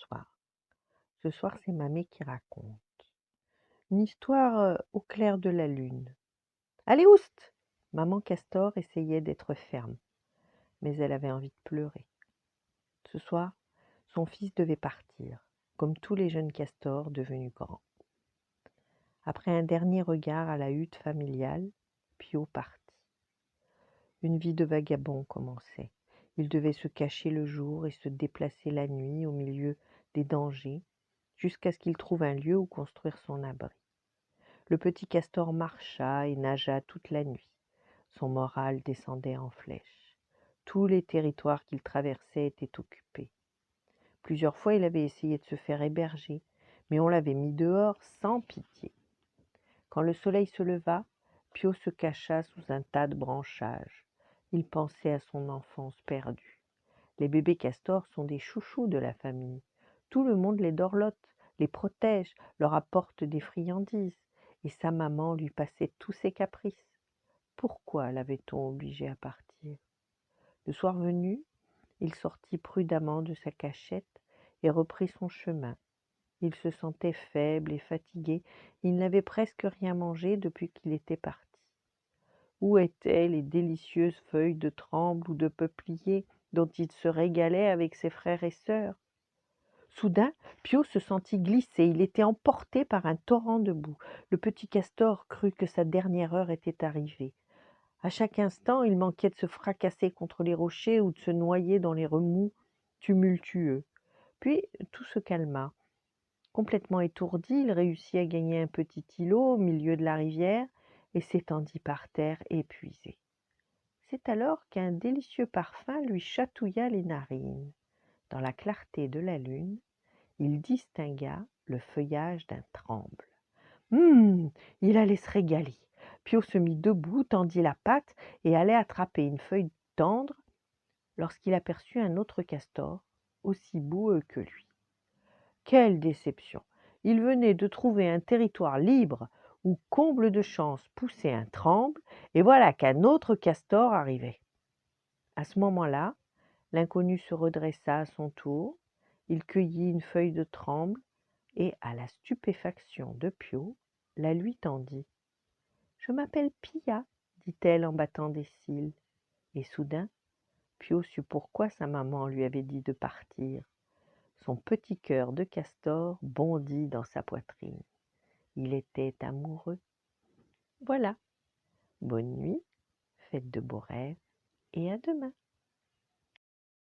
bonsoir. Ce soir, c'est Mamé qui raconte. Une histoire au clair de la lune. Allez, oust! Maman Castor essayait d'être ferme, mais elle avait envie de pleurer. Ce soir, son fils devait partir, comme tous les jeunes castors devenus grands. Après un dernier regard à la hutte familiale, Pio partit. Une vie de vagabond commençait. Il devait se cacher le jour et se déplacer la nuit au milieu des dangers, jusqu'à ce qu'il trouve un lieu où construire son abri. Le petit castor marcha et nagea toute la nuit. Son moral descendait en flèche. Tous les territoires qu'il traversait étaient occupés. Plusieurs fois, il avait essayé de se faire héberger, mais on l'avait mis dehors sans pitié. Quand le soleil se leva, Pio se cacha sous un tas de branchages. Il pensait à son enfance perdue. Les bébés castors sont des chouchous de la famille. Tout le monde les dorlote, les protège, leur apporte des friandises, et sa maman lui passait tous ses caprices. Pourquoi l'avait-on obligé à partir? Le soir venu, il sortit prudemment de sa cachette et reprit son chemin. Il se sentait faible et fatigué, il n'avait presque rien mangé depuis qu'il était parti. Où étaient les délicieuses feuilles de tremble ou de peuplier dont il se régalait avec ses frères et sœurs? Soudain, Pio se sentit glisser, il était emporté par un torrent de boue. Le petit castor crut que sa dernière heure était arrivée. À chaque instant, il manquait de se fracasser contre les rochers ou de se noyer dans les remous tumultueux. Puis tout se calma. Complètement étourdi, il réussit à gagner un petit îlot au milieu de la rivière et s'étendit par terre épuisé. C'est alors qu'un délicieux parfum lui chatouilla les narines. Dans la clarté de la lune, il distingua le feuillage d'un tremble. Il allait se régaler. Pio se mit debout, tendit la patte et allait attraper une feuille tendre lorsqu'il aperçut un autre castor, aussi boueux que lui. Quelle déception! Il venait de trouver un territoire libre où, comble de chance, poussait un tremble, et voilà qu'un autre castor arrivait. À ce moment-là, l'inconnu se redressa à son tour, il cueillit une feuille de tremble et, à la stupéfaction de Pio, la lui tendit. « Je m'appelle Pia, dit-elle en battant des cils. Et soudain, Pio sut pourquoi sa maman lui avait dit de partir. Son petit cœur de castor bondit dans sa poitrine. Il était amoureux. Voilà. Bonne nuit, faites de beaux rêves et à demain.